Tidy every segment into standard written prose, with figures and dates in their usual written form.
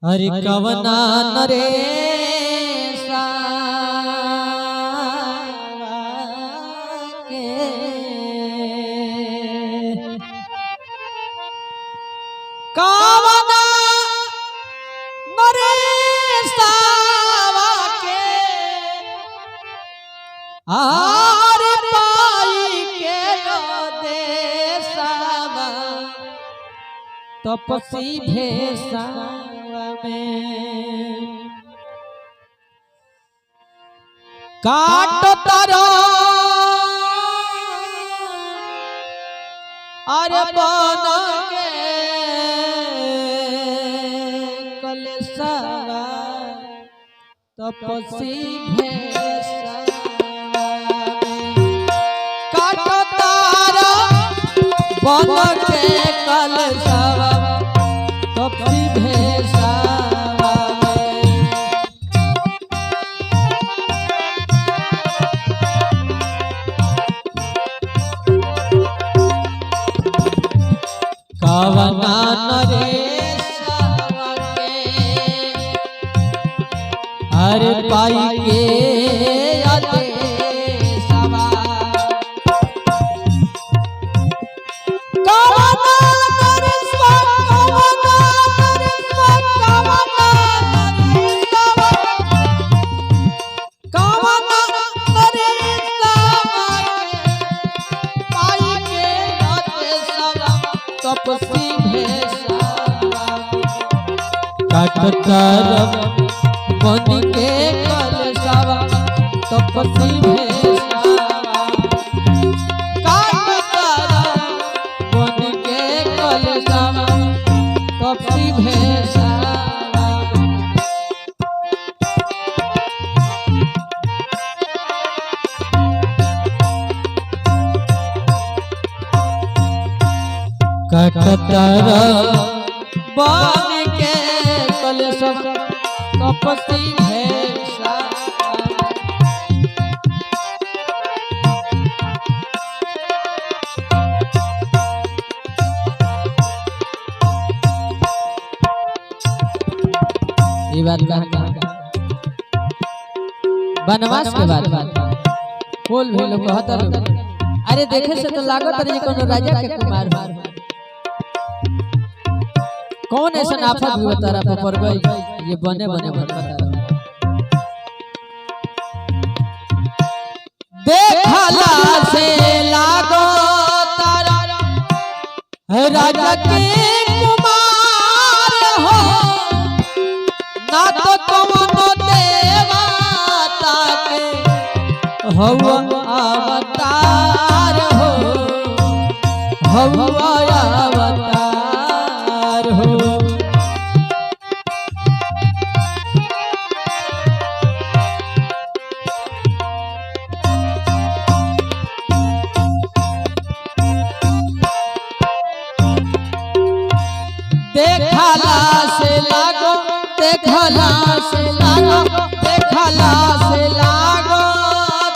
हरि कवना नरे कवना नरे आर पाई के देशवा तपसी भेषा काट तारो अरे बन के कलशवा तपसी भेषा काट तारो बन के कलशवा तपसी भेषा कवना नरेशवा के हर पाई के आदेशवा कवना नरेशवा कवना नरेशवा कवना नरेशवा कवना नरेशवा पाई के आदेशवा तपसी भेषा काट तरफ बन के कलशवा तपसी भेषा काट तरफ बन के कलशवा तपसी भेषा कटर बन के कलशवा तपसी भेषा ये बात बनवास के बाद बोल भी लोग कहता अरे देखे से तो लागत रही कोनो राजा के कुमार कौन ऐसा आफत भी तारा पर गई ये बने बने देखला से लागो तारा राजा के कुमार हो ना तो कौनो देवता के हवा अवतार हो हवा अवतार हो देखला से लागो देखला से लागो देखला से लागो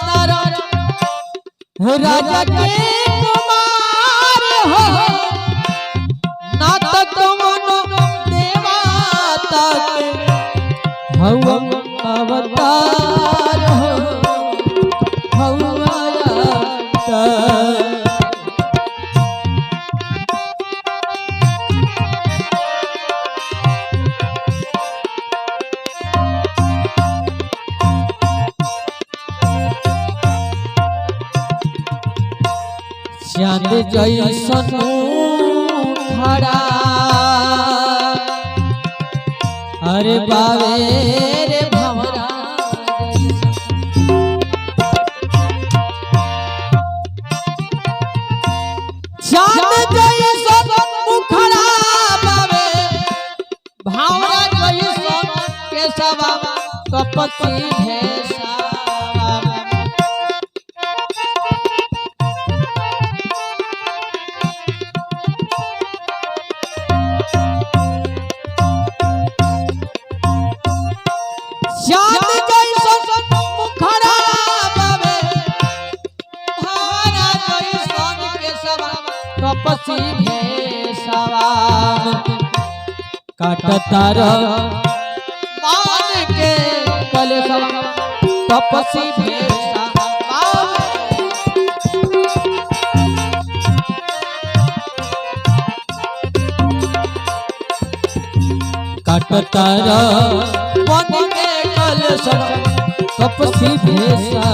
तारा राजा के कुमार हो ना तो कौनो देवता के हवा अवतार हो हवा अवतार चांद जैसन खड़ा अरे बावे रे भंवरा चांद जैसन खड़ा बावे भंवरा जैसन केशवा तपसी भेषा तपसी भेषवा काटतार मान के कलेशवा तपसी भेषवा काटतार मान के कलेशवा तपसी भेषवा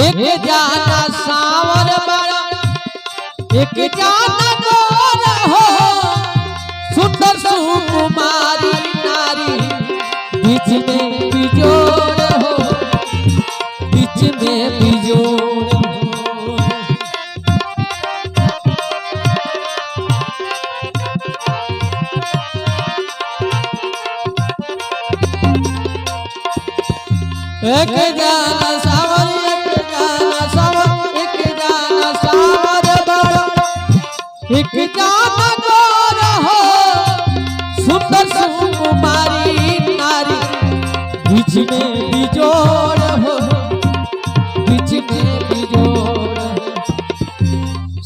एक जाना सावर बड़ा एक जाना गोरा हो सुंदर सुकुमारी नारी बीच में बिजोड़ हो बीच में बिजोड़ हो एक जाना सावर एक जाना गोरा हो सुंदर सुकुमारी नारी बीच में बिजोड़ हो बीच में बिजोड़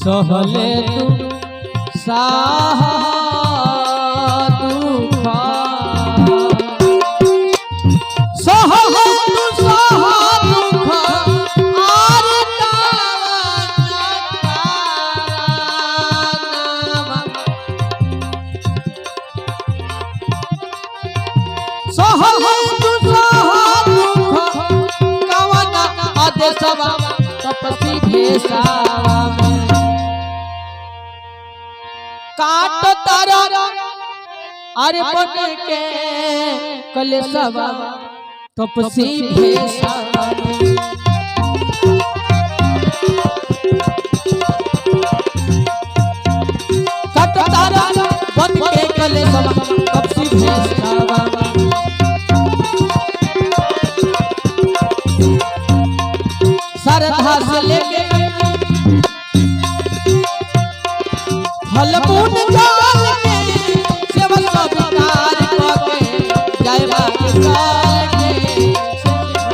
सहले तू साहा दुख सहले तू साहा दुख सहले तू साहा दुख कवना आदेशवा तपसी भेषवा काट तारा अरे बन के कलेशवा तपसी भेषवा काट तारा बन के कलेशवा तपसी भेषवा श्रद्धा से लेके फल फूल डाल के सेवा सत्कार करके जय मां काल के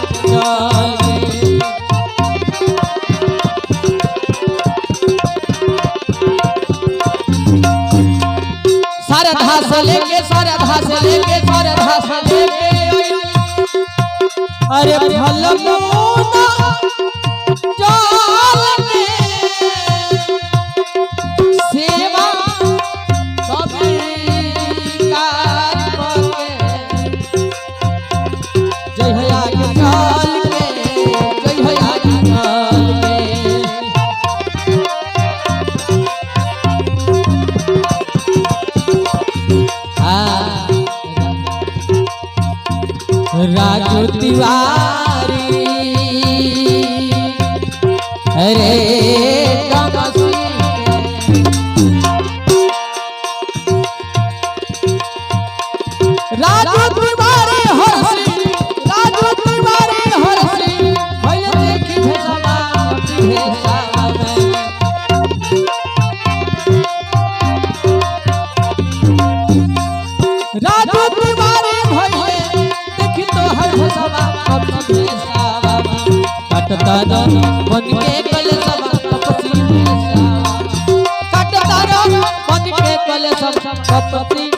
श्रद्धा से लेके अरे फल फूल सेवा जय हया काल के जय हया काल के राजू तिवारी अरे राजू तिवारी हरसी राजू तिवारी हरसी भइल देखी भेषवा भेषवा में राजू तिवारी भइल देखी तो हर भेषवा भेषवा काटतार बन के कलेशवा तपसी भेषवा काटतार बन के कलेशवा तपसी